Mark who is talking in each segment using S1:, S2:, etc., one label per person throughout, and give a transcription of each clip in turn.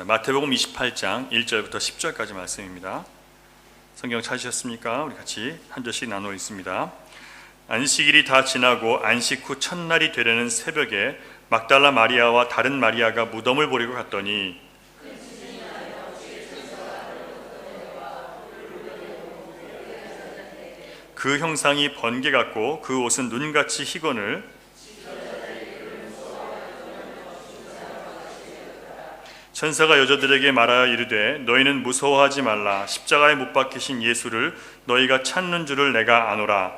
S1: 마태복음 28장 1절부터 10절까지 말씀입니다. 성경 찾으셨습니까? 우리 같이 한 절씩 나누어 있습니다. 안식일이 다 지나고 안식 후 첫날이 되려는 새벽에 막달라 마리아와 다른 마리아가 무덤을 보려고 갔더니 그 형상이 번개 같고 그 옷은 눈같이 희건을 천사가 여자들에게 말하여 이르되 너희는 무서워하지 말라. 십자가에 못 박히신 예수를 너희가 찾는 줄을 내가 아노라.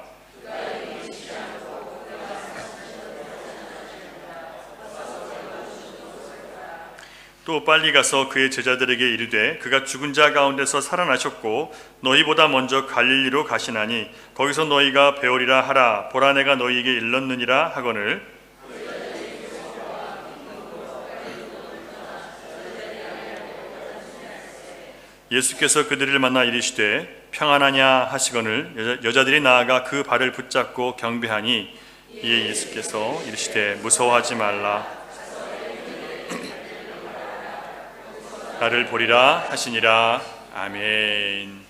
S1: 또 빨리 가서 그의 제자들에게 이르되 그가 죽은 자 가운데서 살아나셨고 너희보다 먼저 갈릴리로 가시나니 거기서 너희가 배우리라 하라. 보라 내가 너희에게 일렀느니라 하거늘 예수께서 그들을 만나 이르시되 평안하냐 하시거늘 여자들이 나아가 그 발을 붙잡고 경배하니 이에 예수께서 이르시되 무서워하지 말라. 나를 보리라 하시니라. 아멘.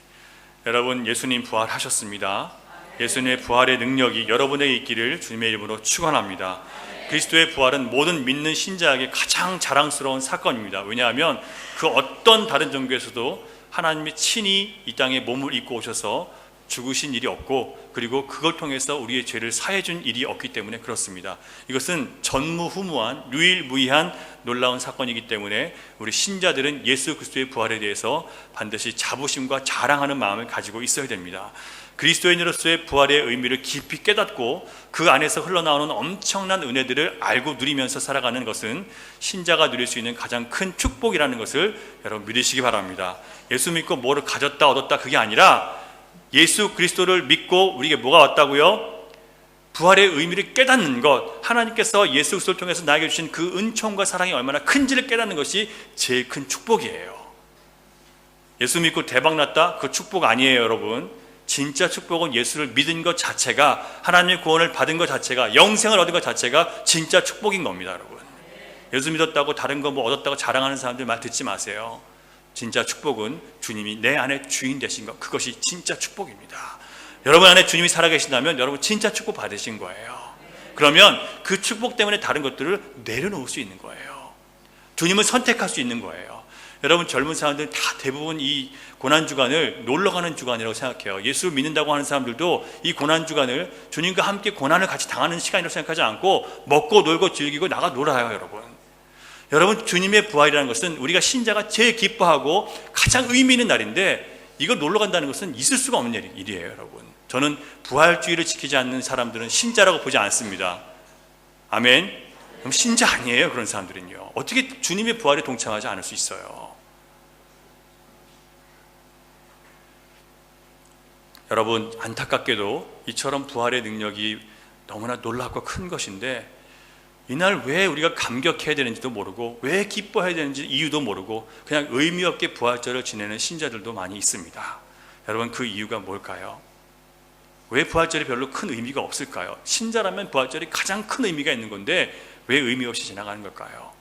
S1: 여러분, 예수님 부활하셨습니다. 예수님의 부활의 능력이 여러분에게 있기를 주님의 이름으로 축원합니다. 그리스도의 부활은 모든 믿는 신자에게 가장 자랑스러운 사건입니다. 왜냐하면 그 어떤 다른 종교에서도 하나님이 친히 이 땅에 몸을 입고 오셔서 죽으신 일이 없고 그리고 그걸 통해서 우리의 죄를 사해 준 일이 없기 때문에 그렇습니다. 이것은 전무후무한 유일무이한 놀라운 사건이기 때문에 우리 신자들은 예수 그리스도의 부활에 대해서 반드시 자부심과 자랑하는 마음을 가지고 있어야 됩니다. 그리스도인으로서의 부활의 의미를 깊이 깨닫고 그 안에서 흘러나오는 엄청난 은혜들을 알고 누리면서 살아가는 것은 신자가 누릴 수 있는 가장 큰 축복이라는 것을 여러분 믿으시기 바랍니다. 예수 믿고 뭐를 가졌다 얻었다 그게 아니라 예수 그리스도를 믿고 우리에게 뭐가 왔다고요? 부활의 의미를 깨닫는 것, 하나님께서 예수 그리스도를 통해서 나에게 주신 그 은총과 사랑이 얼마나 큰지를 깨닫는 것이 제일 큰 축복이에요. 예수 믿고 대박났다? 그 축복 아니에요, 여러분. 진짜 축복은 예수를 믿은 것 자체가, 하나님의 구원을 받은 것 자체가, 영생을 얻은 것 자체가 진짜 축복인 겁니다, 여러분. 예수 믿었다고 다른 거 뭐 얻었다고 자랑하는 사람들 말 듣지 마세요. 진짜 축복은 주님이 내 안에 주인 되신 것, 그것이 진짜 축복입니다. 여러분 안에 주님이 살아계신다면 여러분 진짜 축복 받으신 거예요. 그러면 그 축복 때문에 다른 것들을 내려놓을 수 있는 거예요. 주님을 선택할 수 있는 거예요. 여러분 젊은 사람들 다 대부분 이 고난주간을 놀러가는 주간이라고 생각해요. 예수를 믿는다고 하는 사람들도 이 고난주간을 주님과 함께 고난을 같이 당하는 시간이라고 생각하지 않고 먹고 놀고 즐기고 나가 놀아요. 여러분 주님의 부활이라는 것은 우리가 신자가 제일 기뻐하고 가장 의미 있는 날인데 이걸 놀러 간다는 것은 있을 수가 없는 일이에요. 여러분, 저는 부활주의를 지키지 않는 사람들은 신자라고 보지 않습니다. 아멘. 그럼 신자 아니에요. 그런 사람들은요 어떻게 주님의 부활에 동참하지 않을 수 있어요? 여러분, 안타깝게도 이처럼 부활의 능력이 너무나 놀랍고 큰 것인데 이날 왜 우리가 감격해야 되는지도 모르고 왜 기뻐해야 되는지 이유도 모르고 그냥 의미 없게 부활절을 지내는 신자들도 많이 있습니다. 여러분, 그 이유가 뭘까요? 왜 부활절이 별로 큰 의미가 없을까요? 신자라면 부활절이 가장 큰 의미가 있는 건데 왜 의미 없이 지나가는 걸까요?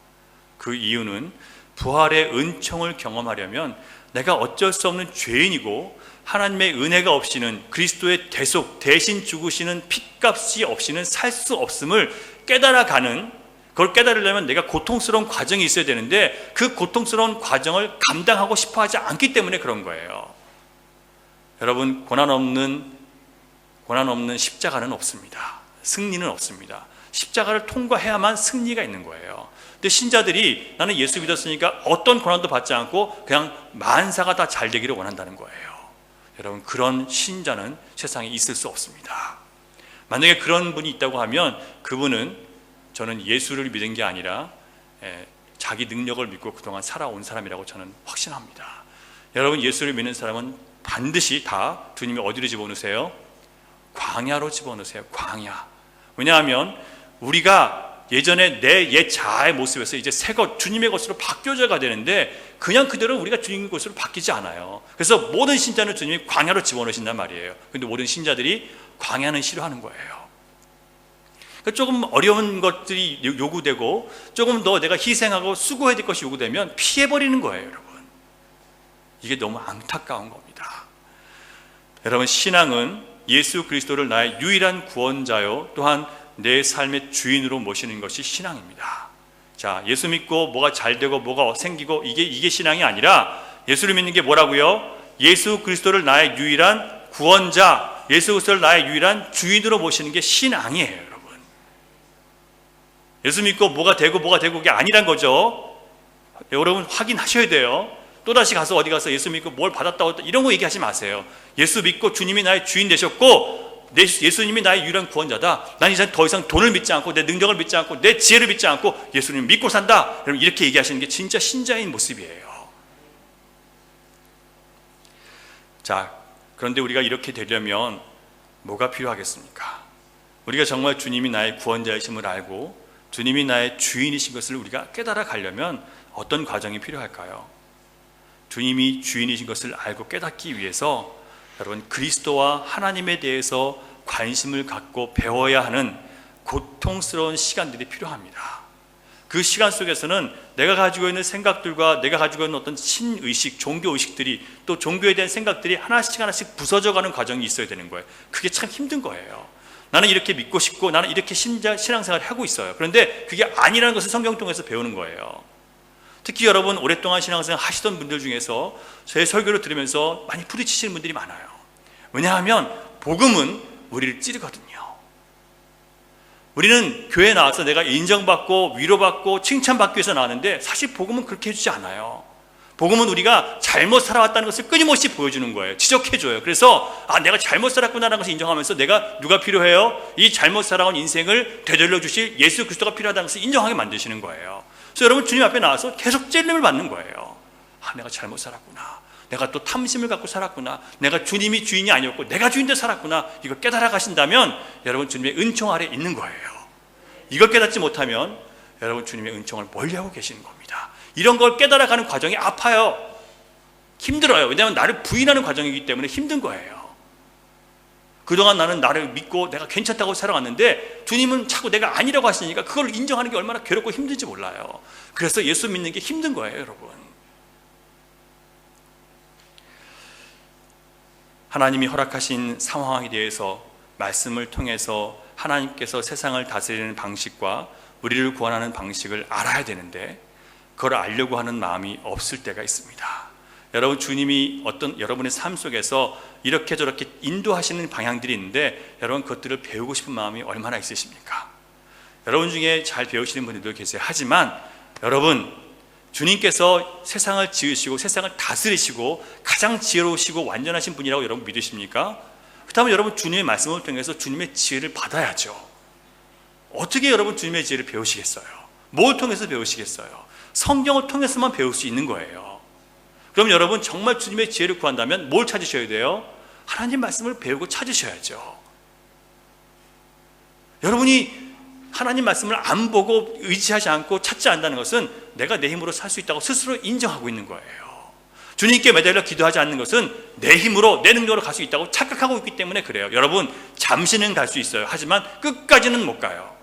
S1: 그 이유는 부활의 은총을 경험하려면 내가 어쩔 수 없는 죄인이고 하나님의 은혜가 없이는, 그리스도의 대속 대신 죽으시는 핏값이 없이는 살 수 없음을 깨달아가는, 그걸 깨달으려면 내가 고통스러운 과정이 있어야 되는데 그 고통스러운 과정을 감당하고 싶어 하지 않기 때문에 그런 거예요. 여러분, 고난 없는 십자가는 없습니다. 승리는 없습니다. 십자가를 통과해야만 승리가 있는 거예요. 근데 신자들이 나는 예수 믿었으니까 어떤 고난도 받지 않고 그냥 만사가 다 잘 되기를 원한다는 거예요. 여러분, 그런 신자는 세상에 있을 수 없습니다. 만약에 그런 분이 있다고 하면 그분은, 저는 예수를 믿은 게 아니라 자기 능력을 믿고 그동안 살아온 사람이라고 저는 확신합니다. 여러분, 예수를 믿는 사람은 반드시 다 주님이 어디로 집어넣으세요? 광야로 집어넣으세요. 광야. 왜냐하면 우리가 예전에 내 옛 자아의 모습에서 이제 새 것, 주님의 것으로 바뀌어져야 되는데 그냥 그대로 우리가 주님의 것으로 바뀌지 않아요. 그래서 모든 신자는 주님이 광야로 집어넣으신단 말이에요. 그런데 모든 신자들이 광야는 싫어하는 거예요. 그러니까 조금 어려운 것들이 요구되고 조금 더 내가 희생하고 수고해야 될 것이 요구되면 피해버리는 거예요, 여러분. 이게 너무 안타까운 겁니다. 여러분, 신앙은 예수 그리스도를 나의 유일한 구원자요 또한 내 삶의 주인으로 모시는 것이 신앙입니다. 자, 예수 믿고 뭐가 잘 되고 뭐가 생기고 이게 신앙이 아니라 예수를 믿는 게 뭐라고요? 예수 그리스도를 나의 유일한 구원자, 예수 그리스도를 나의 유일한 주인으로 모시는 게 신앙이에요, 여러분. 예수 믿고 뭐가 되고 그게 아니란 거죠. 여러분 확인하셔야 돼요. 또다시 가서 어디 가서 예수 믿고 뭘 받았다고 이런 거 얘기하지 마세요. 예수 믿고 주님이 나의 주인 되셨고 예수님이 나의 유일한 구원자다. 난 이제 더 이상 돈을 믿지 않고 내 능력을 믿지 않고 내 지혜를 믿지 않고 예수님을 믿고 산다. 여러분 이렇게 얘기하시는 게 진짜 신자인 모습이에요. 자, 그런데 우리가 이렇게 되려면 뭐가 필요하겠습니까? 우리가 정말 주님이 나의 구원자이심을 알고 주님이 나의 주인이신 것을 우리가 깨달아 가려면 어떤 과정이 필요할까요? 주님이 주인이신 것을 알고 깨닫기 위해서 여러분 그리스도와 하나님에 대해서 관심을 갖고 배워야 하는 고통스러운 시간들이 필요합니다. 그 시간 속에서는 내가 가지고 있는 생각들과 내가 가지고 있는 어떤 신의식, 종교의식들이 또 종교에 대한 생각들이 하나씩 부서져가는 과정이 있어야 되는 거예요. 그게 참 힘든 거예요. 나는 이렇게 믿고 싶고 나는 이렇게 신앙생활을 하고 있어요. 그런데 그게 아니라는 것을 성경 통해서 배우는 거예요. 특히 여러분 오랫동안 신앙생활 하시던 분들 중에서 제 설교를 들으면서 많이 부딪히시는 분들이 많아요. 왜냐하면 복음은 우리를 찌르거든요. 우리는 교회에 나와서 내가 인정받고 위로받고 칭찬받기 위해서 나왔는데 사실 복음은 그렇게 해주지 않아요. 복음은 우리가 잘못 살아왔다는 것을 끊임없이 보여주는 거예요. 지적해줘요. 그래서 내가 잘못 살았구나라는 것을 인정하면서 내가 누가 필요해요? 이 잘못 살아온 인생을 되돌려 주실 예수 그리스도가 필요하다는 것을 인정하게 만드시는 거예요. 그래서 여러분 주님 앞에 나와서 계속 찔림을 받는 거예요. 내가 잘못 살았구나. 내가 또 탐심을 갖고 살았구나. 내가 주님이 주인이 아니었고 내가 주인대 살았구나. 이걸 깨달아 가신다면 여러분 주님의 은총 아래 있는 거예요. 이걸 깨닫지 못하면 여러분 주님의 은총을 멀리하고 계시는 겁니다. 이런 걸 깨달아가는 과정이 아파요. 힘들어요. 왜냐하면 나를 부인하는 과정이기 때문에 힘든 거예요. 그동안 나는 나를 믿고 내가 괜찮다고 살아왔는데 주님은 자꾸 내가 아니라고 하시니까 그걸 인정하는 게 얼마나 괴롭고 힘든지 몰라요. 그래서 예수 믿는 게 힘든 거예요, 여러분. 하나님이 허락하신 상황에 대해서 말씀을 통해서 하나님께서 세상을 다스리는 방식과 우리를 구원하는 방식을 알아야 되는데 그걸 알려고 하는 마음이 없을 때가 있습니다. 여러분 주님이 어떤 여러분의 삶 속에서 이렇게 저렇게 인도하시는 방향들이 있는데 여러분 그것들을 배우고 싶은 마음이 얼마나 있으십니까? 여러분 중에 잘 배우시는 분들도 계세요. 하지만 여러분 주님께서 세상을 지으시고 세상을 다스리시고 가장 지혜로우시고 완전하신 분이라고 여러분 믿으십니까? 그렇다면 여러분 주님의 말씀을 통해서 주님의 지혜를 받아야죠. 어떻게 여러분 주님의 지혜를 배우시겠어요? 뭘 통해서 배우시겠어요? 성경을 통해서만 배울 수 있는 거예요. 그럼 여러분 정말 주님의 지혜를 구한다면 뭘 찾으셔야 돼요? 하나님 말씀을 배우고 찾으셔야죠. 여러분이 하나님 말씀을 안 보고 의지하지 않고 찾지 않는다는 것은 내가 내 힘으로 살 수 있다고 스스로 인정하고 있는 거예요. 주님께 매달려 기도하지 않는 것은 내 힘으로 내 능력으로 갈 수 있다고 착각하고 있기 때문에 그래요. 여러분 잠시는 갈 수 있어요. 하지만 끝까지는 못 가요.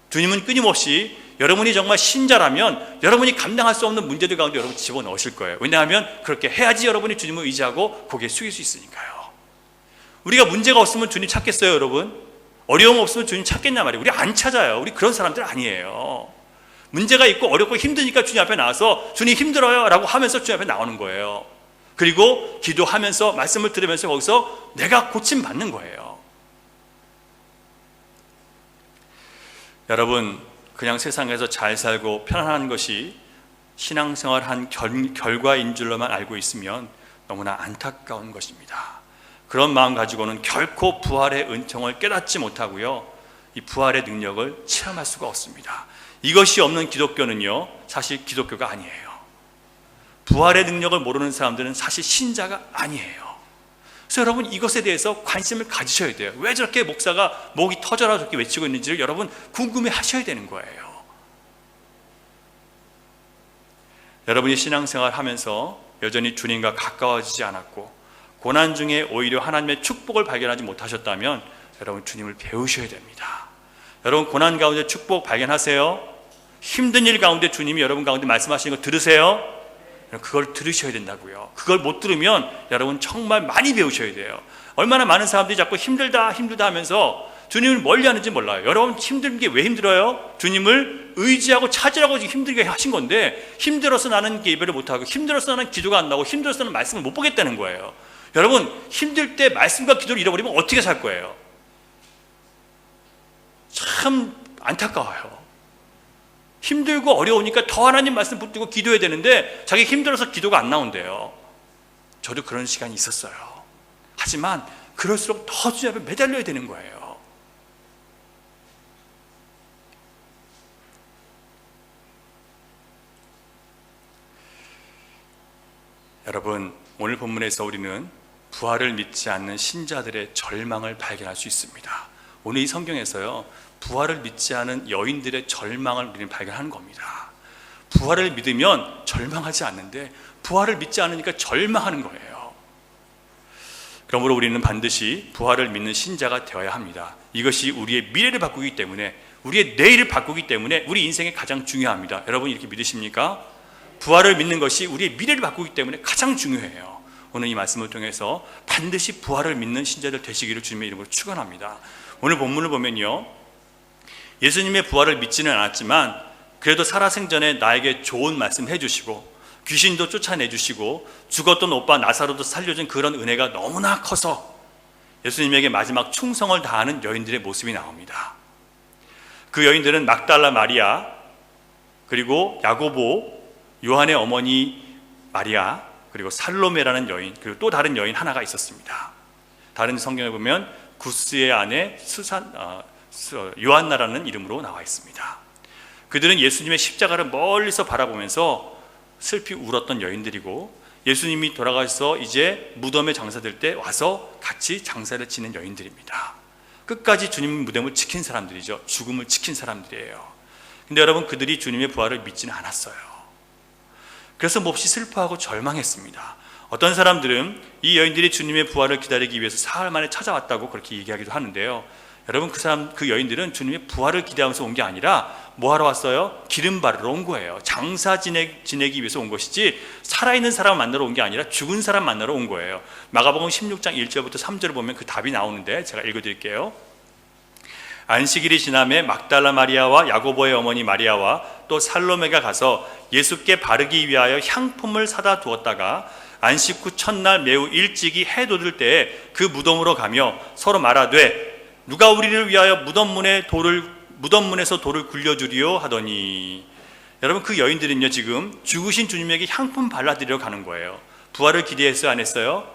S1: 주님은 끊임없이 여러분이 정말 신자라면 여러분이 감당할 수 없는 문제들 가운데 여러분 집어넣으실 거예요. 왜냐하면 그렇게 해야지 여러분이 주님을 의지하고 고개 숙일 수 있으니까요. 우리가 문제가 없으면 주님 찾겠어요, 여러분? 어려움 없으면 주님 찾겠냐 말이에요. 우리 안 찾아요. 우리 그런 사람들 아니에요. 문제가 있고 어렵고 힘드니까 주님 앞에 나와서 주님 힘들어요 라고 하면서 주님 앞에 나오는 거예요. 그리고 기도하면서 말씀을 들으면서 거기서 내가 고침받는 거예요. 여러분 그냥 세상에서 잘 살고 편안한 것이 신앙생활한 결과인 줄로만 알고 있으면 너무나 안타까운 것입니다. 그런 마음 가지고는 결코 부활의 은총을 깨닫지 못하고요, 이 부활의 능력을 체험할 수가 없습니다. 이것이 없는 기독교는요 사실 기독교가 아니에요. 부활의 능력을 모르는 사람들은 사실 신자가 아니에요. 그래서 여러분 이것에 대해서 관심을 가지셔야 돼요. 왜 저렇게 목사가 목이 터져라 저렇게 외치고 있는지를 여러분 궁금해 하셔야 되는 거예요. 여러분이 신앙생활 하면서 여전히 주님과 가까워지지 않았고 고난 중에 오히려 하나님의 축복을 발견하지 못하셨다면 여러분 주님을 배우셔야 됩니다. 여러분 고난 가운데 축복 발견하세요. 힘든 일 가운데 주님이 여러분 가운데 말씀하시는 거 들으세요. 그걸 들으셔야 된다고요. 그걸 못 들으면 여러분 정말 많이 배우셔야 돼요. 얼마나 많은 사람들이 자꾸 힘들다 하면서 주님을 멀리 하는지 몰라요. 여러분 힘든 게 왜 힘들어요? 주님을 의지하고 찾으라고 힘들게 하신 건데, 힘들어서 나는 예배를 못하고, 힘들어서 나는 기도가 안 나오고, 힘들어서 나는 말씀을 못 보겠다는 거예요. 여러분 힘들 때 말씀과 기도를 잃어버리면 어떻게 살 거예요? 참 안타까워요. 힘들고 어려우니까 더 하나님 말씀 붙들고 기도해야 되는데 자기 힘들어서 기도가 안 나온대요. 저도 그런 시간이 있었어요. 하지만 그럴수록 더 주님 앞에 매달려야 되는 거예요. 여러분 오늘 본문에서 우리는 부활을 믿지 않는 신자들의 절망을 발견할 수 있습니다. 오늘 이 성경에서요, 부활을 믿지 않은 여인들의 절망을 우리는 발견하는 겁니다. 부활을 믿으면 절망하지 않는데 부활을 믿지 않으니까 절망하는 거예요. 그러므로 우리는 반드시 부활을 믿는 신자가 되어야 합니다. 이것이 우리의 미래를 바꾸기 때문에, 우리의 내일을 바꾸기 때문에 우리 인생에 가장 중요합니다. 여러분 이렇게 믿으십니까? 부활을 믿는 것이 우리의 미래를 바꾸기 때문에 가장 중요해요. 오늘 이 말씀을 통해서 반드시 부활을 믿는 신자들 되시기를 주님의 이름으로 축원합니다. 오늘 본문을 보면요, 예수님의 부활을 믿지는 않았지만 그래도 살아생전에 나에게 좋은 말씀 해주시고 귀신도 쫓아내주시고 죽었던 오빠 나사로도 살려준 그런 은혜가 너무나 커서 예수님에게 마지막 충성을 다하는 여인들의 모습이 나옵니다. 그 여인들은 막달라 마리아, 그리고 야고보, 요한의 어머니 마리아, 그리고 살로메라는 여인, 그리고 또 다른 여인 하나가 있었습니다. 다른 성경에 보면 구스의 아내 요한나라는 이름으로 나와 있습니다. 그들은 예수님의 십자가를 멀리서 바라보면서 슬피 울었던 여인들이고, 예수님이 돌아가서 이제 무덤에 장사될 때 와서 같이 장사를 지는 여인들입니다. 끝까지 주님 무덤을 지킨 사람들이죠. 죽음을 지킨 사람들이에요. 근데 여러분 그들이 주님의 부활을 믿지는 않았어요. 그래서 몹시 슬퍼하고 절망했습니다. 어떤 사람들은 이 여인들이 주님의 부활을 기다리기 위해서 사흘 만에 찾아왔다고 그렇게 얘기하기도 하는데요. 여러분 그 여인들은 주님의 부활을 기대하면서 온 게 아니라 뭐 하러 왔어요? 기름 바르러 온 거예요. 장사 지내기 위해서 온 것이지 살아있는 사람 만나러 온 게 아니라 죽은 사람 만나러 온 거예요. 마가복음 16장 1절부터 3절을 보면 그 답이 나오는데 제가 읽어드릴게요. 안식일이 지남에 막달라 마리아와 야고보의 어머니 마리아와 또 살로메가 가서 예수께 바르기 위하여 향품을 사다 두었다가 안식 후 첫날 매우 일찍이 해 돋을 때에 그 무덤으로 가며 서로 말하되 누가 우리를 위하여 무덤문에서 돌을 굴려주리요 하더니, 여러분 그 여인들은요 지금 죽으신 주님에게 향품 발라드리러 가는 거예요. 부활을 기대했어요? 안 했어요?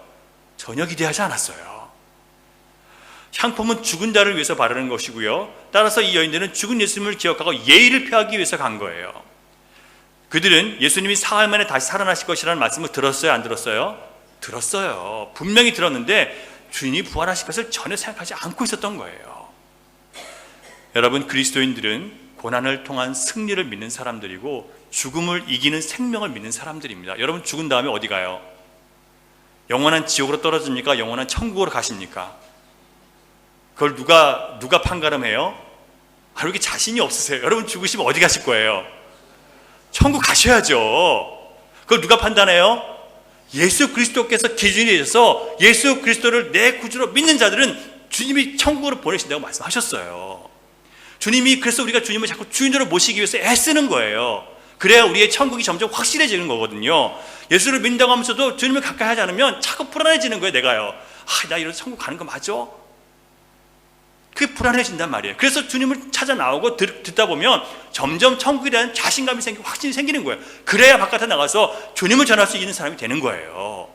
S1: 전혀 기대하지 않았어요. 향품은 죽은 자를 위해서 바르는 것이고요, 따라서 이 여인들은 죽은 예수님을 기억하고 예의를 표하기 위해서 간 거예요. 그들은 예수님이 사흘 만에 다시 살아나실 것이라는 말씀을 들었어요? 안 들었어요? 들었어요. 분명히 들었는데 주님이 부활하실 것을 전혀 생각하지 않고 있었던 거예요. 여러분 그리스도인들은 고난을 통한 승리를 믿는 사람들이고 죽음을 이기는 생명을 믿는 사람들입니다. 여러분 죽은 다음에 어디 가요? 영원한 지옥으로 떨어집니까? 영원한 천국으로 가십니까? 그걸 누가 판가름해요? 이렇게 자신이 없으세요. 여러분 죽으시면 어디 가실 거예요? 천국 가셔야죠. 그걸 누가 판단해요? 예수 그리스도께서 기준이 되셔서 예수 그리스도를 내 구주로 믿는 자들은 주님이 천국으로 보내신다고 말씀하셨어요. 주님이 그래서 우리가 주님을 자꾸 주인으로 모시기 위해서 애쓰는 거예요. 그래야 우리의 천국이 점점 확실해지는 거거든요. 예수를 믿는다고 하면서도 주님을 가까이 하지 않으면 자꾸 불안해지는 거예요. 내가요, 나 이런 천국 가는 거 맞아? 그게 불안해진단 말이에요. 그래서 주님을 찾아 나오고 듣다 보면 점점 천국에 대한 자신감이 생기고 확신이 생기는 거예요. 그래야 바깥에 나가서 주님을 전할 수 있는 사람이 되는 거예요.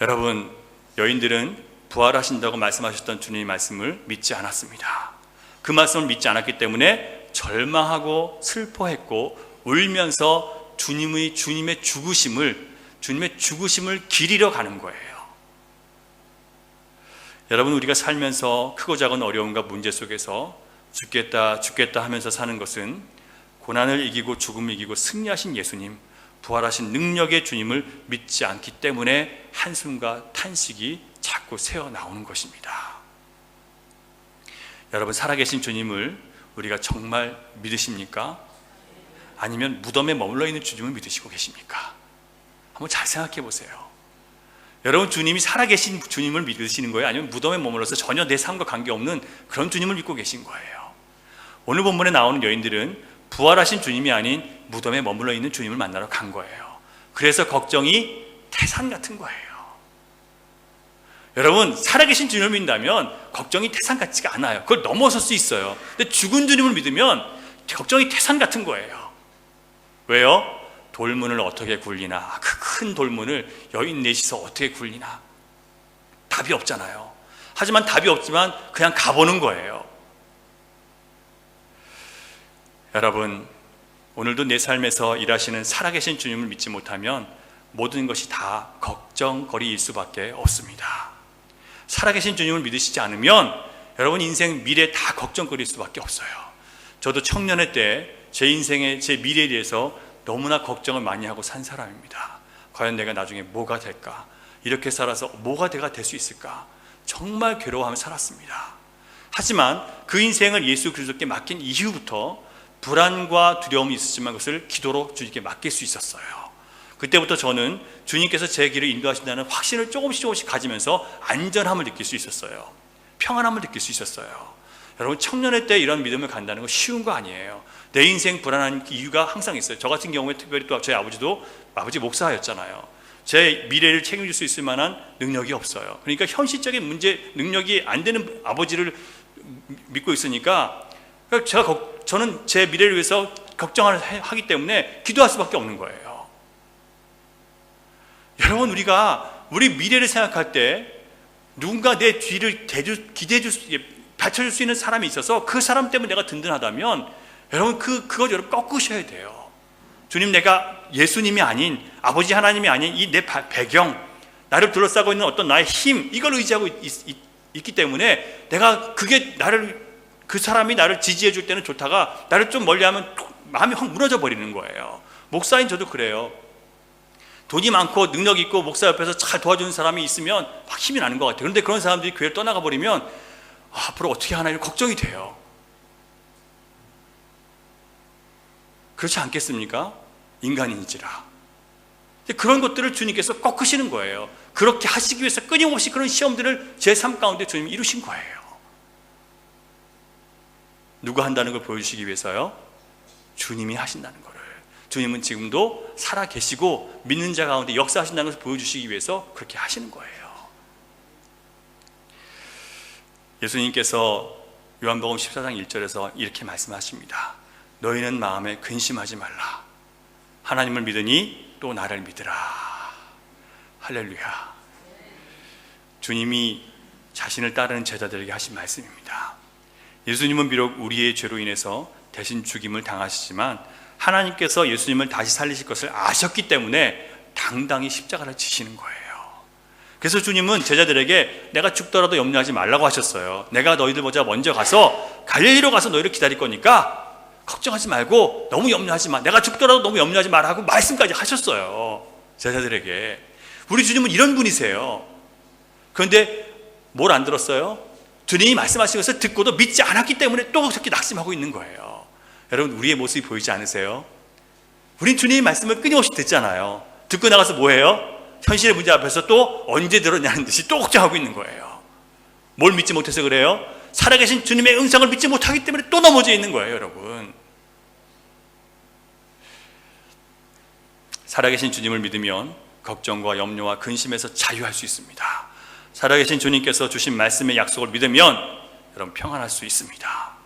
S1: 여러분 여인들은 부활하신다고 말씀하셨던 주님의 말씀을 믿지 않았습니다. 그 말씀을 믿지 않았기 때문에 절망하고 슬퍼했고 울면서 주님의 죽으심을 기리러 가는 거예요. 여러분 우리가 살면서 크고 작은 어려움과 문제 속에서 죽겠다 하면서 사는 것은 고난을 이기고 죽음을 이기고 승리하신 예수님, 부활하신 능력의 주님을 믿지 않기 때문에 한숨과 탄식이 자꾸 새어 나오는 것입니다. 여러분, 살아계신 주님을 우리가 정말 믿으십니까? 아니면 무덤에 머물러 있는 주님을 믿으시고 계십니까? 한번 잘 생각해 보세요. 여러분, 주님이 살아계신 주님을 믿으시는 거예요? 아니면 무덤에 머물러서 전혀 내 삶과 관계없는 그런 주님을 믿고 계신 거예요? 오늘 본문에 나오는 여인들은 부활하신 주님이 아닌 무덤에 머물러 있는 주님을 만나러 간 거예요. 그래서 걱정이 태산 같은 거예요. 여러분, 살아계신 주님을 믿는다면 걱정이 태산 같지가 않아요. 그걸 넘어설 수 있어요. 근데 죽은 주님을 믿으면 걱정이 태산 같은 거예요. 왜요? 돌문을 어떻게 굴리나, 그 큰 돌문을 여인 넷이서 어떻게 굴리나, 답이 없잖아요. 하지만 답이 없지만 그냥 가보는 거예요. 여러분, 오늘도 내 삶에서 일하시는 살아계신 주님을 믿지 못하면 모든 것이 다 걱정거리일 수밖에 없습니다. 살아계신 주님을 믿으시지 않으면 여러분 인생 미래 다 걱정거릴 수밖에 없어요. 저도 청년의 때 제 인생의 제 미래에 대해서 너무나 걱정을 많이 하고 산 사람입니다. 과연 내가 나중에 뭐가 될까? 이렇게 살아서 뭐가 내가 될 수 있을까? 정말 괴로워하며 살았습니다. 하지만 그 인생을 예수 그리스도께 맡긴 이후부터 불안과 두려움이 있었지만 그것을 기도로 주님께 맡길 수 있었어요. 그때부터 저는 주님께서 제 길을 인도하신다는 확신을 조금씩 가지면서 안전함을 느낄 수 있었어요. 평안함을 느낄 수 있었어요. 여러분, 청년의 때 이런 믿음을 간다는 건 쉬운 거 아니에요. 내 인생 불안한 이유가 항상 있어요. 저 같은 경우에 특별히 또 저희 아버지 목사였잖아요. 제 미래를 책임질 수 있을 만한 능력이 없어요. 그러니까 현실적인 문제, 능력이 안 되는 아버지를 믿고 있으니까 저는 제 미래를 위해서 걱정을 하기 때문에 기도할 수밖에 없는 거예요. 여러분, 우리가 우리 미래를 생각할 때 누군가 내 뒤를 받쳐줄 수 있는 사람이 있어서 그 사람 때문에 내가 든든하다면 여러분, 그거 여러분 꺾으셔야 돼요. 주님, 내가 예수님이 아닌, 아버지 하나님이 아닌 이 내 배경, 나를 둘러싸고 있는 어떤 나의 힘, 이걸 의지하고 있기 때문에 내가 그 사람이 나를 지지해 줄 때는 좋다가 나를 좀 멀리하면 마음이 확 무너져 버리는 거예요. 목사인 저도 그래요. 돈이 많고 능력 있고 목사 옆에서 잘 도와주는 사람이 있으면 막 힘이 나는 것 같아요. 그런데 그런 사람들이 교회를 떠나가 버리면 앞으로 어떻게 하나 이런 걱정이 돼요. 그렇지 않겠습니까? 인간인지라. 그런 것들을 주님께서 꺾으시는 거예요. 그렇게 하시기 위해서 끊임없이 그런 시험들을 제 삶 가운데 주님이 이루신 거예요. 누가 한다는 걸 보여주시기 위해서요? 주님이 하신다는 거를. 주님은 지금도 살아 계시고 믿는 자 가운데 역사하신다는 것을 보여주시기 위해서 그렇게 하시는 거예요. 예수님께서 요한복음 14장 1절에서 이렇게 말씀하십니다. 너희는 마음에 근심하지 말라. 하나님을 믿으니 또 나를 믿으라. 할렐루야. 주님이 자신을 따르는 제자들에게 하신 말씀입니다. 예수님은 비록 우리의 죄로 인해서 대신 죽임을 당하시지만 하나님께서 예수님을 다시 살리실 것을 아셨기 때문에 당당히 십자가를 지시는 거예요. 그래서 주님은 제자들에게 내가 죽더라도 염려하지 말라고 하셨어요. 내가 너희들보다 먼저 가서 갈릴리로 가서 너희를 기다릴 거니까 걱정하지 말고 너무 염려하지 마. 내가 죽더라도 너무 염려하지 마라 하고 말씀까지 하셨어요. 제자들에게. 우리 주님은 이런 분이세요. 그런데 뭘 안 들었어요? 주님이 말씀하신 것을 듣고도 믿지 않았기 때문에 또 그렇게 낙심하고 있는 거예요. 여러분, 우리의 모습이 보이지 않으세요? 우린 주님의 말씀을 끊임없이 듣잖아요. 듣고 나가서 뭐해요? 현실의 문제 앞에서 또 언제 들었냐는 듯이 또 걱정하고 있는 거예요. 뭘 믿지 못해서 그래요? 살아계신 주님의 음성을 믿지 못하기 때문에 또 넘어져 있는 거예요, 여러분. 살아계신 주님을 믿으면 걱정과 염려와 근심에서 자유할 수 있습니다. 살아계신 주님께서 주신 말씀의 약속을 믿으면 여러분 평안할 수 있습니다.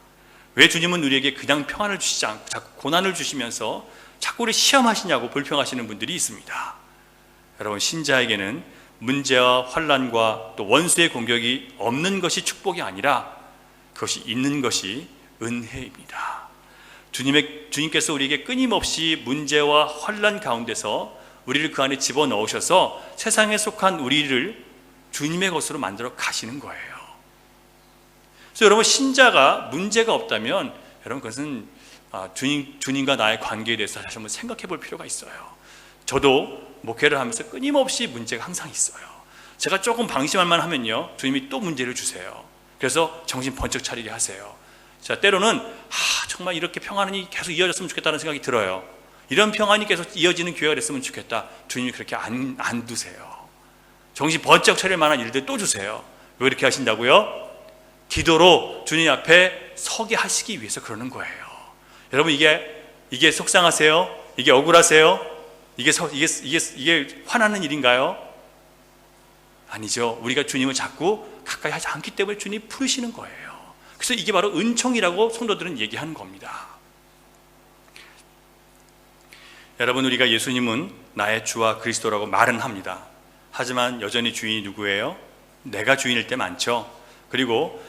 S1: 왜 주님은 우리에게 그냥 평안을 주시지 않고 자꾸 고난을 주시면서 자꾸 우리 시험하시냐고 불평하시는 분들이 있습니다. 여러분, 신자에게는 문제와 환난과 또 원수의 공격이 없는 것이 축복이 아니라 그것이 있는 것이 은혜입니다. 주님께서 우리에게 끊임없이 문제와 환난 가운데서 우리를 그 안에 집어넣으셔서 세상에 속한 우리를 주님의 것으로 만들어 가시는 거예요. 그래서 여러분, 신자가 문제가 없다면 여러분 그것은 주님과 나의 관계에 대해서 다시 한번 생각해 볼 필요가 있어요. 저도 목회를 하면서 끊임없이 문제가 항상 있어요. 제가 조금 방심할 만 하면요, 주님이 또 문제를 주세요. 그래서 정신 번쩍 차리게 하세요. 자, 때로는 정말 이렇게 평안이 계속 이어졌으면 좋겠다는 생각이 들어요. 이런 평안이 계속 이어지는 교회가 됐으면 좋겠다. 주님이 그렇게 안 두세요. 정신 번쩍 차릴 만한 일들 또 주세요. 왜 이렇게 하신다고요? 기도로 주님 앞에 서게 하시기 위해서 그러는 거예요. 여러분, 이게 속상하세요? 이게 억울하세요? 이게 화나는 일인가요? 아니죠. 우리가 주님을 자꾸 가까이 하지 않기 때문에 주님이 부르시는 거예요. 그래서 이게 바로 은총이라고 성도들은 얘기하는 겁니다. 여러분, 우리가 예수님은 나의 주와 그리스도라고 말은 합니다. 하지만 여전히 주인이 누구예요? 내가 주인일 때 많죠. 그리고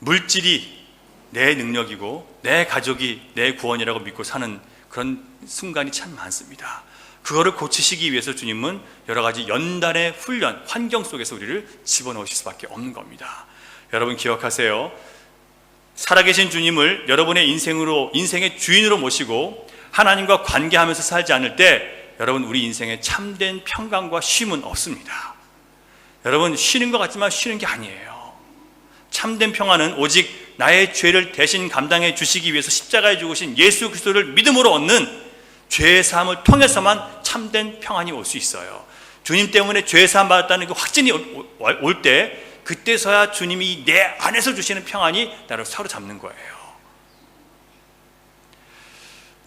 S1: 물질이 내 능력이고 내 가족이 내 구원이라고 믿고 사는 그런 순간이 참 많습니다. 그거를 고치시기 위해서 주님은 여러 가지 연단의 훈련, 환경 속에서 우리를 집어넣으실 수밖에 없는 겁니다. 여러분 기억하세요. 살아계신 주님을 여러분의 인생의 주인으로 모시고 하나님과 관계하면서 살지 않을 때 여러분, 우리 인생에 참된 평강과 쉼은 없습니다. 여러분, 쉬는 것 같지만 쉬는 게 아니에요. 참된 평안은 오직 나의 죄를 대신 감당해 주시기 위해서 십자가에 죽으신 예수 그리스도를 믿음으로 얻는 죄의 사함을 통해서만 참된 평안이 올 수 있어요. 주님 때문에 죄의 사함 받았다는 그 확신이 올 때, 그때서야 주님이 내 안에서 주시는 평안이 나를 사로잡는 거예요.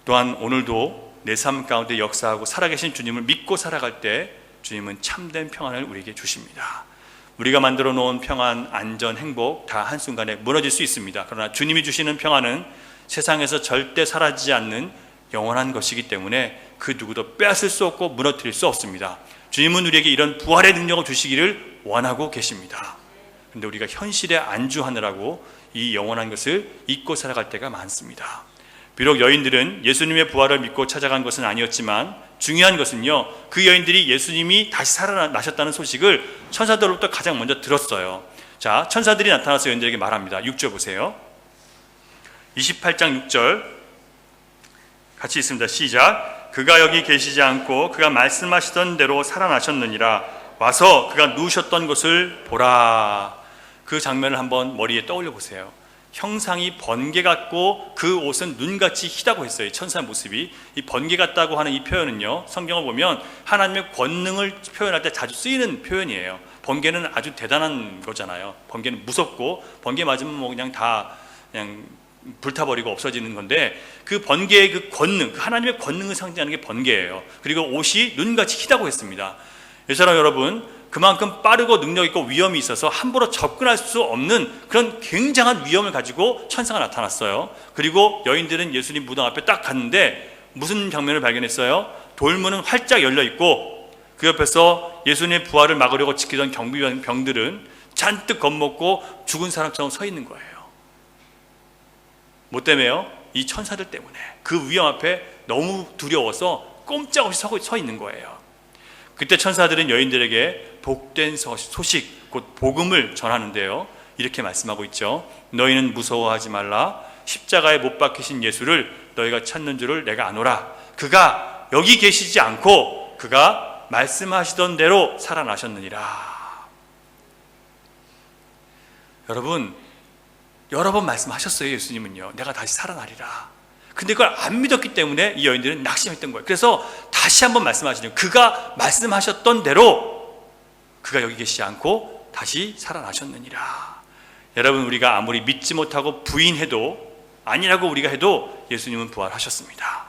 S1: 또한 오늘도 내 삶 가운데 역사하고 살아계신 주님을 믿고 살아갈 때 주님은 참된 평안을 우리에게 주십니다. 우리가 만들어 놓은 평안, 안전, 행복 다 한순간에 무너질 수 있습니다. 그러나 주님이 주시는 평안은 세상에서 절대 사라지지 않는 영원한 것이기 때문에 그 누구도 빼앗을 수 없고 무너뜨릴 수 없습니다. 주님은 우리에게 이런 부활의 능력을 주시기를 원하고 계십니다. 그런데 우리가 현실에 안주하느라고 이 영원한 것을 잊고 살아갈 때가 많습니다. 비록 여인들은 예수님의 부활을 믿고 찾아간 것은 아니었지만 중요한 것은요, 그 여인들이 예수님이 다시 살아나셨다는 소식을 천사들로부터 가장 먼저 들었어요. 자, 천사들이 나타나서 여인들에게 말합니다. 6절 보세요. 28장 6절 같이 읽습니다. 시작. 그가 여기 계시지 않고 그가 말씀하시던 대로 살아나셨느니라. 와서 그가 누우셨던 곳을 보라. 그 장면을 한번 머리에 떠올려 보세요. 형상이 번개 같고 그 옷은 눈같이 희다고 했어요. 천사의 모습이. 이 번개 같다고 하는 이 표현은요, 성경을 보면 하나님의 권능을 표현할 때 자주 쓰이는 표현이에요. 번개는 아주 대단한 거잖아요. 번개는 무섭고 번개 맞으면 뭐 그냥 불타버리고 없어지는 건데, 그 번개의 그 권능, 하나님의 권능을 상징하는 게 번개예요. 그리고 옷이 눈같이 희다고 했습니다. 예사람 여러분, 그만큼 빠르고 능력 있고 위험이 있어서 함부로 접근할 수 없는 그런 굉장한 위험을 가지고 천사가 나타났어요. 그리고 여인들은 예수님 무덤 앞에 딱 갔는데 무슨 장면을 발견했어요? 돌문은 활짝 열려 있고 그 옆에서 예수님의 부활을 막으려고 지키던 경비병들은 잔뜩 겁먹고 죽은 사람처럼 서 있는 거예요. 뭐 때문에요? 이 천사들 때문에. 그 위험 앞에 너무 두려워서 꼼짝없이 서 있는 거예요. 그때 천사들은 여인들에게 복된 소식, 곧 복음을 전하는데요, 이렇게 말씀하고 있죠. 너희는 무서워하지 말라. 십자가에 못 박히신 예수를 너희가 찾는 줄을 내가 아노라. 그가 여기 계시지 않고 그가 말씀하시던 대로 살아나셨느니라. 여러분, 여러 번 말씀하셨어요. 예수님은요, 내가 다시 살아나리라. 근데 그걸 안 믿었기 때문에 이 여인들은 낙심했던 거예요. 그래서 다시 한번 말씀하시죠. 그가 말씀하셨던 대로 그가 여기 계시지 않고 다시 살아나셨느니라. 여러분, 우리가 아무리 믿지 못하고 부인해도, 아니라고 우리가 해도 예수님은 부활하셨습니다.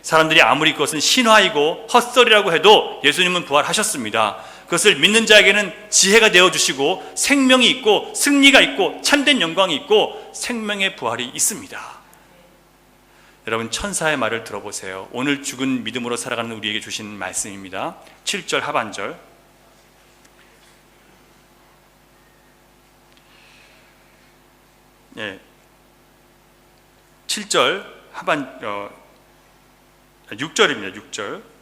S1: 사람들이 아무리 그것은 신화이고 헛소리라고 해도 예수님은 부활하셨습니다. 그것을 믿는 자에게는 지혜가 되어주시고 생명이 있고 승리가 있고 참된 영광이 있고 생명의 부활이 있습니다. 여러분, 천사의 말을 들어보세요. 오늘 죽은 믿음으로 살아가는 우리에게 주신 말씀입니다. 7절 하반절. 예, 7절 6절입니다.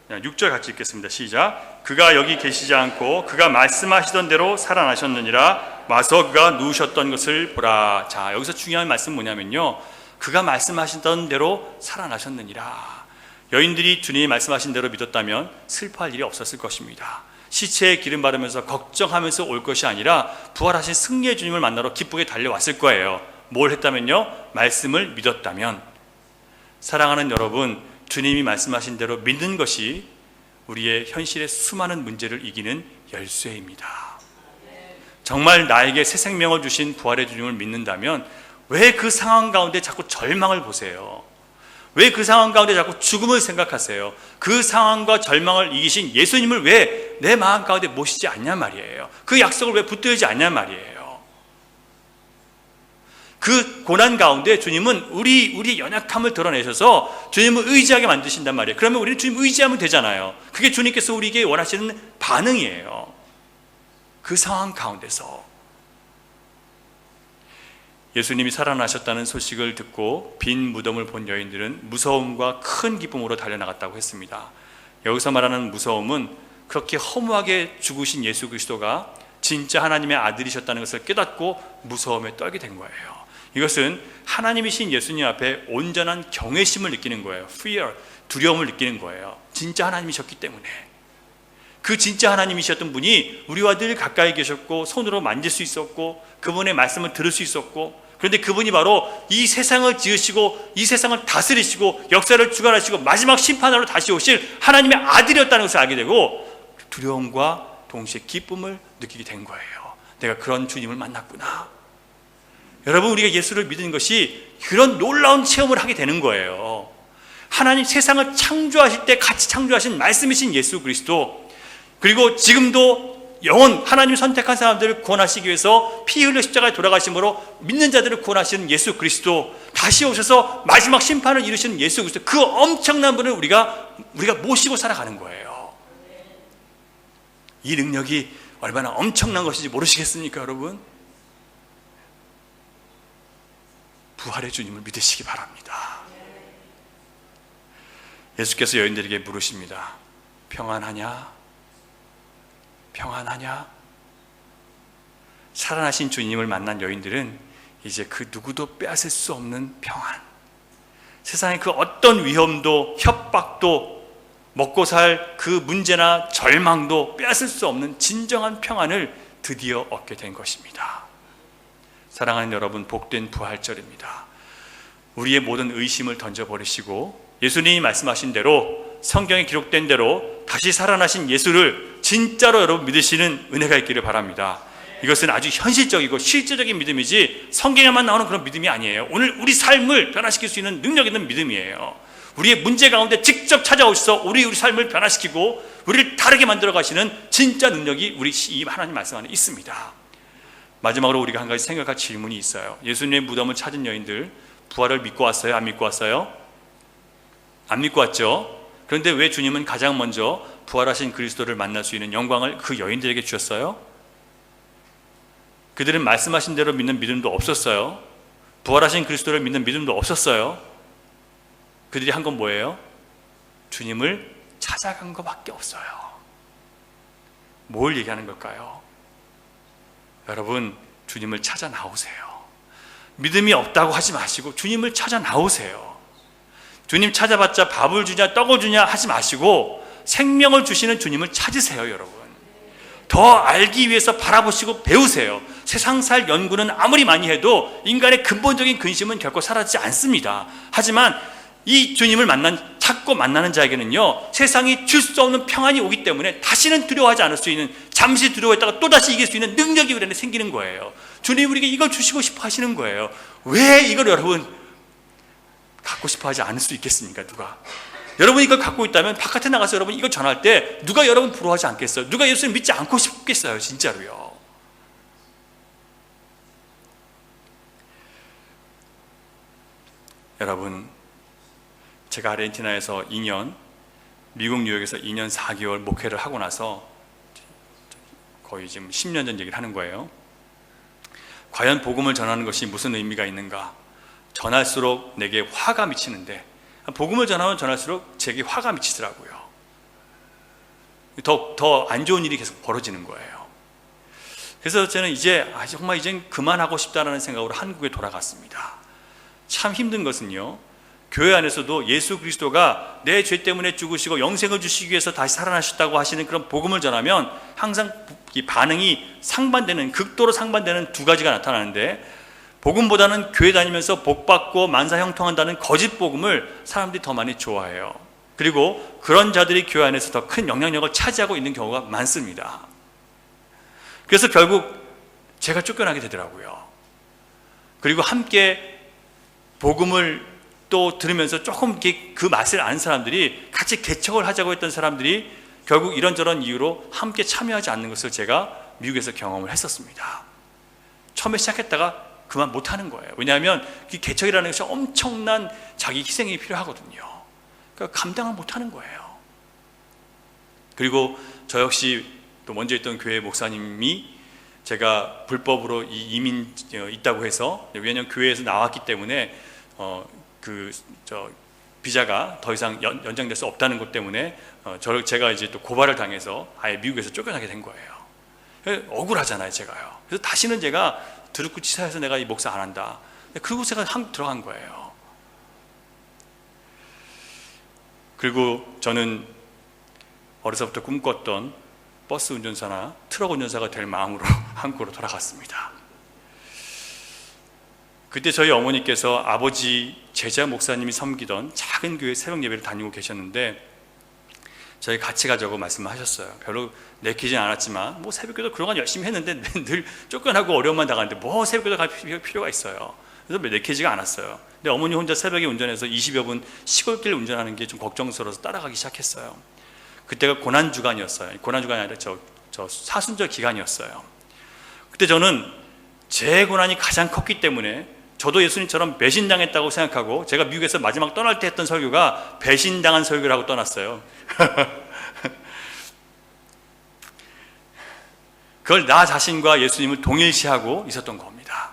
S1: 6절 같이 읽겠습니다. 시작. 그가 여기 계시지 않고 그가 말씀하시던 대로 살아나셨느니라. 와서 그가 누우셨던 것을 보라. 자, 여기서 중요한 말씀 뭐냐면요, 그가 말씀하시던 대로 살아나셨느니라. 여인들이 주님이 말씀하신 대로 믿었다면 슬퍼할 일이 없었을 것입니다. 시체에 기름 바르면서 걱정하면서 올 것이 아니라 부활하신 승리의 주님을 만나러 기쁘게 달려왔을 거예요. 뭘 했다면요? 말씀을 믿었다면. 사랑하는 여러분, 주님이 말씀하신 대로 믿는 것이 우리의 현실의 수많은 문제를 이기는 열쇠입니다. 정말 나에게 새 생명을 주신 부활의 주님을 믿는다면 왜 그 상황 가운데 자꾸 절망을 보세요? 왜 그 상황 가운데 자꾸 죽음을 생각하세요? 그 상황과 절망을 이기신 예수님을 왜 내 마음 가운데 모시지 않냐 말이에요. 그 약속을 왜 붙들지 않냐 말이에요. 그 고난 가운데 주님은 우리 연약함을 드러내셔서 주님을 의지하게 만드신단 말이에요. 그러면 우리는 주님 의지하면 되잖아요. 그게 주님께서 우리에게 원하시는 반응이에요. 그 상황 가운데서 예수님이 살아나셨다는 소식을 듣고 빈 무덤을 본 여인들은 무서움과 큰 기쁨으로 달려나갔다고 했습니다. 여기서 말하는 무서움은 그렇게 허무하게 죽으신 예수 그리스도가 진짜 하나님의 아들이셨다는 것을 깨닫고 무서움에 떨게 된 거예요. 이것은 하나님이신 예수님 앞에 온전한 경외심을 느끼는 거예요. fear, 두려움을 느끼는 거예요. 진짜 하나님이셨기 때문에. 그 진짜 하나님이셨던 분이 우리와 늘 가까이 계셨고 손으로 만질 수 있었고 그분의 말씀을 들을 수 있었고, 그런데 그분이 바로 이 세상을 지으시고 이 세상을 다스리시고 역사를 주관하시고 마지막 심판으로 다시 오실 하나님의 아들이었다는 것을 알게 되고 두려움과 동시에 기쁨을 느끼게 된 거예요. 내가 그런 주님을 만났구나. 여러분, 우리가 예수를 믿는 것이 그런 놀라운 체험을 하게 되는 거예요. 하나님 세상을 창조하실 때 같이 창조하신 말씀이신 예수 그리스도, 그리고 지금도 영원 하나님 선택한 사람들을 구원하시기 위해서 피 흘려 십자가에 돌아가심으로 믿는 자들을 구원하시는 예수 그리스도, 다시 오셔서 마지막 심판을 이루시는 예수 그리스도, 그 엄청난 분을 우리가 모시고 살아가는 거예요. 이 능력이 얼마나 엄청난 것인지 모르시겠습니까, 여러분? 부활의 주님을 믿으시기 바랍니다. 예수께서 여인들에게 물으십니다. 평안하냐? 평안하냐? 살아나신 주님을 만난 여인들은 이제 그 누구도 빼앗을 수 없는 평안, 세상의 그 어떤 위험도 협박도 먹고 살 그 문제나 절망도 빼앗을 수 없는 진정한 평안을 드디어 얻게 된 것입니다. 사랑하는 여러분, 복된 부활절입니다. 우리의 모든 의심을 던져버리시고 예수님이 말씀하신 대로, 성경에 기록된 대로 다시 살아나신 예수를 진짜로 여러분 믿으시는 은혜가 있기를 바랍니다. 이것은 아주 현실적이고 실제적인 믿음이지 성경에만 나오는 그런 믿음이 아니에요. 오늘 우리 삶을 변화시킬 수 있는 능력 있는 믿음이에요. 우리의 문제 가운데 직접 찾아오셔서 우리 삶을 변화시키고 우리를 다르게 만들어 가시는 진짜 능력이 우리 이 하나님 말씀 안에 있습니다. 마지막으로 우리가 한 가지 생각할 질문이 있어요. 예수님의 무덤을 찾은 여인들, 부활을 믿고 왔어요? 안 믿고 왔어요? 안 믿고 왔죠. 그런데 왜 주님은 가장 먼저 부활하신 그리스도를 만날 수 있는 영광을 그 여인들에게 주셨어요? 그들은 말씀하신 대로 믿는 믿음도 없었어요. 부활하신 그리스도를 믿는 믿음도 없었어요. 그들이 한 건 뭐예요? 주님을 찾아간 것밖에 없어요. 뭘 얘기하는 걸까요? 여러분, 주님을 찾아 나오세요. 믿음이 없다고 하지 마시고 주님을 찾아 나오세요. 주님 찾아봤자 밥을 주냐 떡을 주냐 하지 마시고 생명을 주시는 주님을 찾으세요. 여러분, 더 알기 위해서 바라보시고 배우세요. 세상 살 연구는 아무리 많이 해도 인간의 근본적인 근심은 결코 사라지지 않습니다. 하지만 이 주님을 찾고 만나는 자에게는요, 세상이 줄 수 없는 평안이 오기 때문에 다시는 두려워하지 않을 수 있는, 잠시 두려워했다가 또다시 이길 수 있는 능력이 우리 안에 생기는 거예요. 주님 우리에게 이걸 주시고 싶어 하시는 거예요. 왜 이걸 여러분 갖고 싶어 하지 않을 수 있겠습니까? 누가? 여러분이 이걸 갖고 있다면 바깥에 나가서 여러분 이걸 전할 때 누가 여러분 부러워하지 않겠어요? 누가 예수님 믿지 않고 싶겠어요? 진짜로요. 여러분, 제가 아르헨티나에서 2년, 미국 뉴욕에서 2년 4개월 목회를 하고 나서 거의 지금 10년 전 얘기를 하는 거예요. 과연 복음을 전하는 것이 무슨 의미가 있는가? 전할수록 내게 화가 미치는데, 복음을 전하면 전할수록 제게 화가 미치더라고요. 더 안 좋은 일이 계속 벌어지는 거예요. 그래서 저는 정말 이젠 그만하고 싶다라는 생각으로 한국에 돌아갔습니다. 참 힘든 것은요, 교회 안에서도 예수 그리스도가 내 죄 때문에 죽으시고 영생을 주시기 위해서 다시 살아나셨다고 하시는 그런 복음을 전하면 항상 이 반응이 상반되는, 극도로 상반되는 두 가지가 나타나는데, 복음보다는 교회 다니면서 복받고 만사형통한다는 거짓 복음을 사람들이 더 많이 좋아해요. 그리고 그런 자들이 교회 안에서 더 큰 영향력을 차지하고 있는 경우가 많습니다. 그래서 결국 제가 쫓겨나게 되더라고요. 그리고 함께 복음을 또 들으면서 조금 그 맛을 아는 사람들이, 같이 개척을 하자고 했던 사람들이 결국 이런저런 이유로 함께 참여하지 않는 것을 제가 미국에서 경험을 했었습니다. 처음에 시작했다가 그만 못하는 거예요. 왜냐하면 이 개척이라는 것이 엄청난 자기 희생이 필요하거든요. 그러니까 감당을 못하는 거예요. 그리고 저 역시 또 먼저 있던 교회 목사님이 제가 불법으로 이민 있다고 해서, 왜냐하면 교회에서 나왔기 때문에 비자가 더 이상 연장될 수 없다는 것 때문에 제가 이제 또 고발을 당해서 아예 미국에서 쫓겨나게 된 거예요. 억울하잖아요, 제가요. 그래서 다시는 제가 드루크 치사해서 내가 이 목사 안 한다. 그리고 제가 한국 들어간 거예요. 그리고 저는 어려서부터 꿈꿨던 버스 운전사나 트럭 운전사가 될 마음으로 한국으로 돌아갔습니다. 그때 저희 어머니께서 아버지 제자 목사님이 섬기던 작은 교회 새벽 예배를 다니고 계셨는데, 저희 같이 가자고 말씀하셨어요. 별로 내키진 않았지만 뭐 새벽기도 그동안 열심히 했는데 늘 쫓겨나고 어려움만 당하는데 뭐 새벽기도 갈 필요가 있어요. 그래서 내키지가 않았어요. 근데 어머니 혼자 새벽에 운전해서 20여 분 시골길 운전하는 게 좀 걱정스러워서 따라가기 시작했어요. 그때가 고난주간이었어요. 고난주간이 아니라 저 사순절 기간이었어요. 그때 저는 제 고난이 가장 컸기 때문에, 저도 예수님처럼 배신당했다고 생각하고, 제가 미국에서 마지막 떠날 때 했던 설교가 배신당한 설교라고 떠났어요. 그걸 나 자신과 예수님을 동일시하고 있었던 겁니다.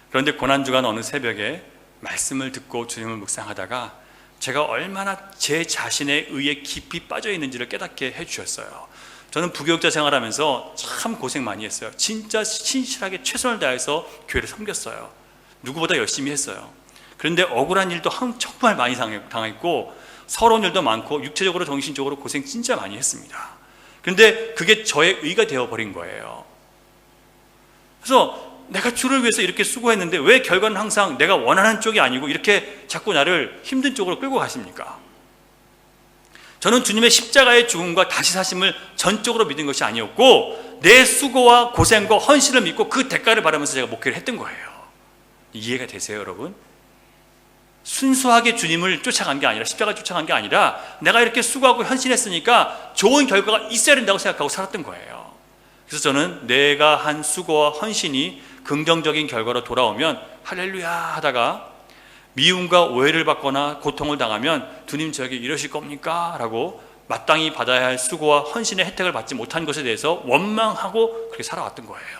S1: 그런데 고난주간 어느 새벽에 말씀을 듣고 주님을 묵상하다가 제가 얼마나 제 자신의 의에 깊이 빠져 있는지를 깨닫게 해주셨어요. 저는 부교육자 생활하면서 참 고생 많이 했어요. 진짜 신실하게 최선을 다해서 교회를 섬겼어요. 누구보다 열심히 했어요. 그런데 억울한 일도 정말 많이 당했고, 서러운 일도 많고, 육체적으로 정신적으로 고생 진짜 많이 했습니다. 그런데 그게 저의 의가 되어버린 거예요. 그래서 내가 주를 위해서 이렇게 수고했는데 왜 결과는 항상 내가 원하는 쪽이 아니고 이렇게 자꾸 나를 힘든 쪽으로 끌고 가십니까? 저는 주님의 십자가의 죽음과 다시 사심을 전적으로 믿은 것이 아니었고, 내 수고와 고생과 헌신을 믿고 그 대가를 바라면서 제가 목회를 했던 거예요. 이해가 되세요, 여러분? 순수하게 주님을 쫓아간 게 아니라, 십자가 쫓아간 게 아니라, 내가 이렇게 수고하고 헌신했으니까 좋은 결과가 있어야 된다고 생각하고 살았던 거예요. 그래서 저는 내가 한 수고와 헌신이 긍정적인 결과로 돌아오면 할렐루야 하다가, 미움과 오해를 받거나 고통을 당하면 주님 저에게 이러실 겁니까? 라고 마땅히 받아야 할 수고와 헌신의 혜택을 받지 못한 것에 대해서 원망하고 그렇게 살아왔던 거예요.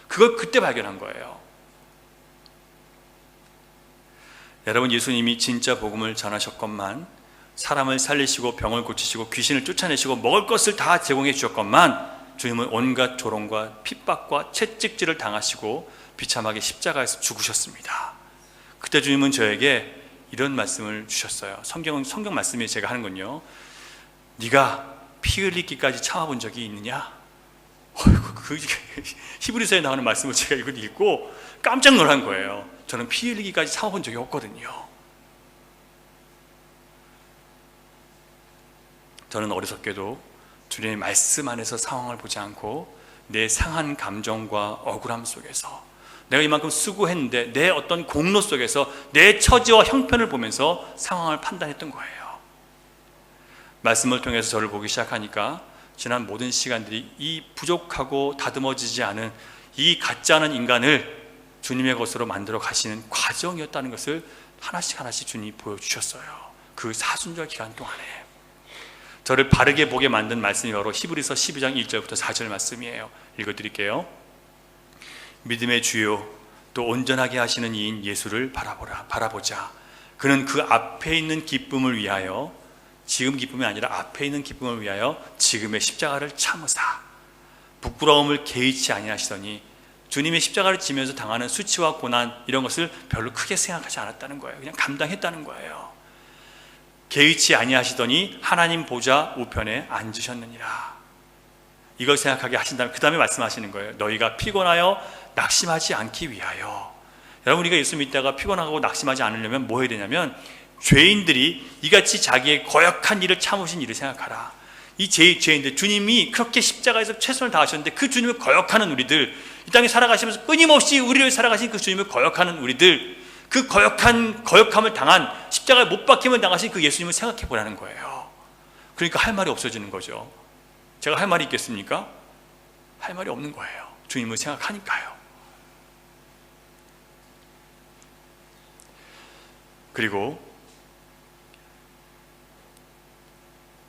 S1: 그걸 그때 발견한 거예요. 여러분, 예수님이 진짜 복음을 전하셨건만, 사람을 살리시고 병을 고치시고 귀신을 쫓아내시고 먹을 것을 다 제공해 주셨건만, 주님은 온갖 조롱과 핍박과 채찍질을 당하시고 비참하게 십자가에서 죽으셨습니다. 그때 주님은 저에게 이런 말씀을 주셨어요. 성경 말씀이 제가 하는 건요, 네가 피 흘리기까지 참아본 적이 있느냐? 그 히브리서에 나오는 말씀을 제가 이걸 읽고 깜짝 놀란 거예요. 저는 피 흘리기까지 참아본 적이 없거든요. 저는 어리석게도 주님의 말씀 안에서 상황을 보지 않고 내 상한 감정과 억울함 속에서, 내가 이만큼 수고했는데 내 어떤 공로 속에서 내 처지와 형편을 보면서 상황을 판단했던 거예요. 말씀을 통해서 저를 보기 시작하니까 지난 모든 시간들이 이 부족하고 다듬어지지 않은 이 같지 않은 인간을 주님의 것으로 만들어 가시는 과정이었다는 것을 하나씩 하나씩 주님이 보여주셨어요. 그 사순절 기간 동안에 저를 바르게 보게 만든 말씀이 바로 히브리서 12장 1절부터 4절 말씀이에요. 읽어드릴게요. 믿음의 주요 또 온전하게 하시는 이인 예수를 바라보자. 그는 그 앞에 있는 기쁨을 위하여, 지금 기쁨이 아니라 앞에 있는 기쁨을 위하여 지금의 십자가를 참으사 부끄러움을 개의치 아니하시더니 주님의 십자가를 지면서 당하는 수치와 고난 이런 것을 별로 크게 생각하지 않았다는 거예요. 그냥 감당했다는 거예요. 개의치 아니하시더니 하나님 보좌 우편에 앉으셨느니라. 이걸 생각하게 하신다면 그 다음에 말씀하시는 거예요. 너희가 피곤하여 낙심하지 않기 위하여. 여러분, 우리가 예수 믿다가 피곤하고 낙심하지 않으려면 뭐 해야 되냐면, 죄인들이 이같이 자기의 거역한 일을 참으신 일을 생각하라. 이 죄인들, 주님이 그렇게 십자가에서 최선을 다하셨는데 그 주님을 거역하는 우리들, 이 땅에 살아가시면서 끊임없이 우리를 살아가신 그 주님을 거역하는 우리들, 그 거역함을 당한, 십자가에 못 박힘을 당하신 그 예수님을 생각해 보라는 거예요. 그러니까 할 말이 없어지는 거죠. 제가 할 말이 있겠습니까? 할 말이 없는 거예요. 주님을 생각하니까요. 그리고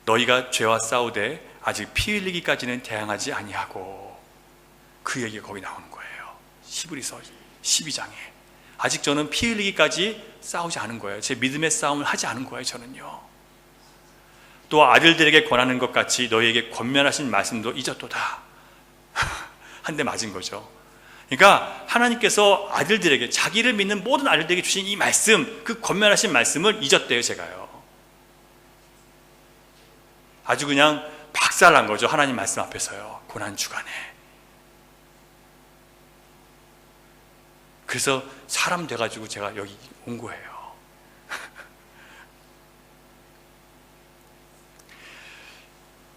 S1: 너희가 죄와 싸우되 아직 피 흘리기까지는 대항하지 아니하고, 그 얘기가 거기 나오는 거예요. 히브리서 12장에 아직 저는 피 흘리기까지 싸우지 않은 거예요. 제 믿음의 싸움을 하지 않은 거예요. 저는요. 또 아들들에게 권하는 것 같이 너희에게 권면하신 말씀도 잊었도다. 한 대 맞은 거죠. 그러니까 하나님께서 아들들에게, 자기를 믿는 모든 아들들에게 주신 이 말씀, 그 권면하신 말씀을 잊었대요. 제가요. 아주 그냥 박살난 거죠. 하나님 말씀 앞에서요. 고난주간에. 그래서 사람 돼가지고 제가 여기 온 거예요.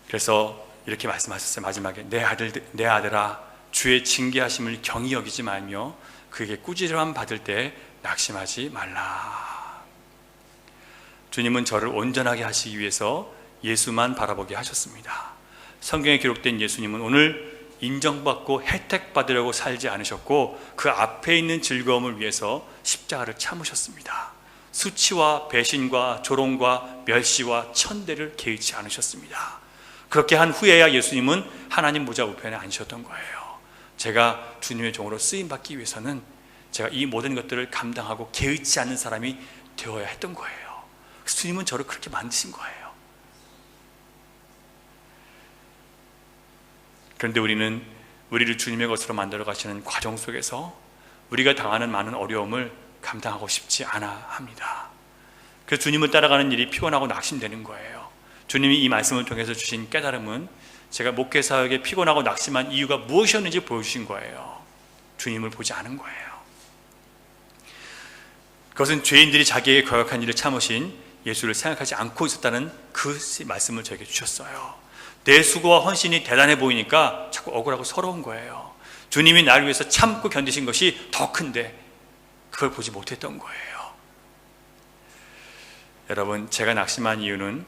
S1: 그래서 이렇게 말씀하셨어요. 마지막에 내 아들아, 주의 징계하심을 경히 여기지 말며 그에게 꾸지람 받을 때 낙심하지 말라. 주님은 저를 온전하게 하시기 위해서 예수만 바라보게 하셨습니다. 성경에 기록된 예수님은 오늘 인정받고 혜택받으려고 살지 않으셨고, 그 앞에 있는 즐거움을 위해서 십자가를 참으셨습니다. 수치와 배신과 조롱과 멸시와 천대를 개의치 않으셨습니다. 그렇게 한 후에야 예수님은 하나님 보좌 우편에 앉으셨던 거예요. 제가 주님의 종으로 쓰임받기 위해서는 제가 이 모든 것들을 감당하고 개의치 않는 사람이 되어야 했던 거예요. 그래서 주님은 저를 그렇게 만드신 거예요. 그런데 우리를 주님의 것으로 만들어 가시는 과정 속에서 우리가 당하는 많은 어려움을 감당하고 싶지 않아 합니다. 그래서 주님을 따라가는 일이 피곤하고 낙심되는 거예요. 주님이 이 말씀을 통해서 주신 깨달음은 제가 목회 사역에 피곤하고 낙심한 이유가 무엇이었는지 보여주신 거예요. 주님을 보지 않은 거예요. 그것은 죄인들이 자기에게 거역한 일을 참으신 예수를 생각하지 않고 있었다는 그 말씀을 저에게 주셨어요. 내 수고와 헌신이 대단해 보이니까 자꾸 억울하고 서러운 거예요. 주님이 나를 위해서 참고 견디신 것이 더 큰데 그걸 보지 못했던 거예요. 여러분, 제가 낙심한 이유는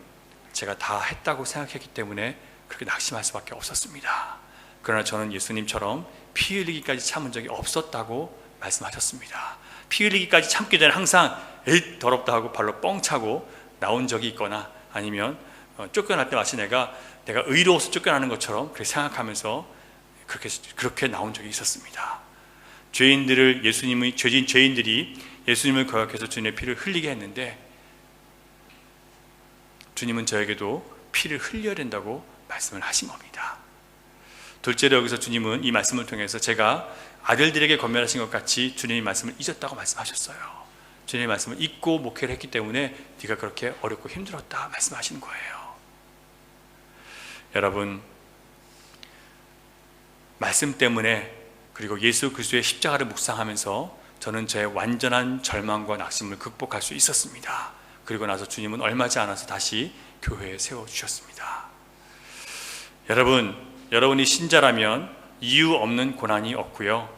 S1: 제가 다 했다고 생각했기 때문에 그렇게 낙심할 수밖에 없었습니다. 그러나 저는 예수님처럼 피 흘리기까지 참은 적이 없었다고 말씀하셨습니다. 피 흘리기까지 참기 전에 항상 에잇 더럽다 하고 발로 뻥 차고 나온 적이 있거나, 아니면 쫓겨날 때 마치 내가 의로워서 쫓겨나는 것처럼 그렇게 생각하면서 그렇게 나온 적이 있었습니다. 죄인들이 예수님을 거역해서 주님의 피를 흘리게 했는데, 주님은 저에게도 피를 흘려야 된다고 말씀을 하신 겁니다. 둘째로, 여기서 주님은 이 말씀을 통해서 제가 아들들에게 권면하신 것 같이 주님의 말씀을 잊었다고 말씀하셨어요. 주님의 말씀을 잊고 목회를 했기 때문에 네가 그렇게 어렵고 힘들었다 말씀하시는 거예요. 여러분, 말씀 때문에, 그리고 예수 그리스도의 십자가를 묵상하면서 저는 제 완전한 절망과 낙심을 극복할 수 있었습니다. 그리고 나서 주님은 얼마 지 않아서 다시 교회에 세워주셨습니다. 여러분이 신자라면 이유 없는 고난이 없고요,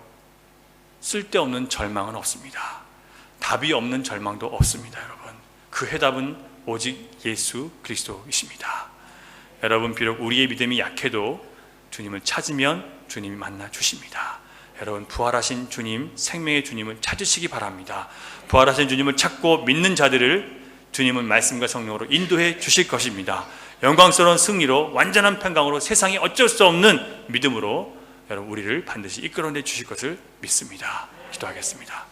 S1: 쓸데없는 절망은 없습니다. 답이 없는 절망도 없습니다. 여러분, 그 해답은 오직 예수 그리스도이십니다. 여러분, 비록 우리의 믿음이 약해도 주님을 찾으면 주님이 만나 주십니다. 여러분, 부활하신 주님, 생명의 주님을 찾으시기 바랍니다. 부활하신 주님을 찾고 믿는 자들을 주님은 말씀과 성령으로 인도해 주실 것입니다. 영광스러운 승리로, 완전한 평강으로, 세상에 어쩔 수 없는 믿음으로 여러분 우리를 반드시 이끌어내 주실 것을 믿습니다. 기도하겠습니다.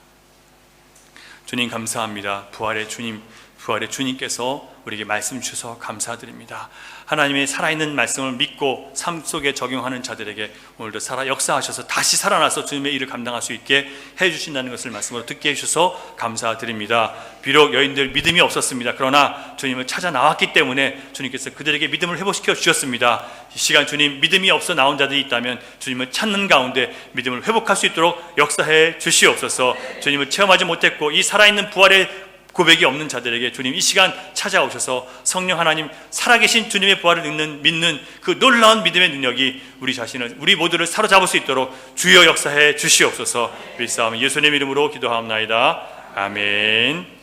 S1: 주님 감사합니다. 부활의 주님, 부활의 주님께서 우리에게 말씀 주셔서 감사드립니다. 하나님의 살아있는 말씀을 믿고 삶 속에 적용하는 자들에게 오늘도 역사하셔서 다시 살아나서 주님의 일을 감당할 수 있게 해주신다는 것을 말씀으로 듣게 해주셔서 감사드립니다. 비록 여인들 믿음이 없었습니다. 그러나 주님을 찾아 나왔기 때문에 주님께서 그들에게 믿음을 회복시켜 주셨습니다. 이 시간 주님, 믿음이 없어 나온 자들이 있다면 주님을 찾는 가운데 믿음을 회복할 수 있도록 역사해 주시옵소서. 주님을 체험하지 못했고 이 살아있는 부활의 고백이 없는 자들에게 주님 이 시간 찾아오셔서 성령 하나님 살아계신 주님의 부활을 믿는 그 놀라운 믿음의 능력이 우리 모두를 사로잡을 수 있도록 주여 역사해 주시옵소서. 믿사오며 예수님 이름으로 기도하옵나이다. 아멘.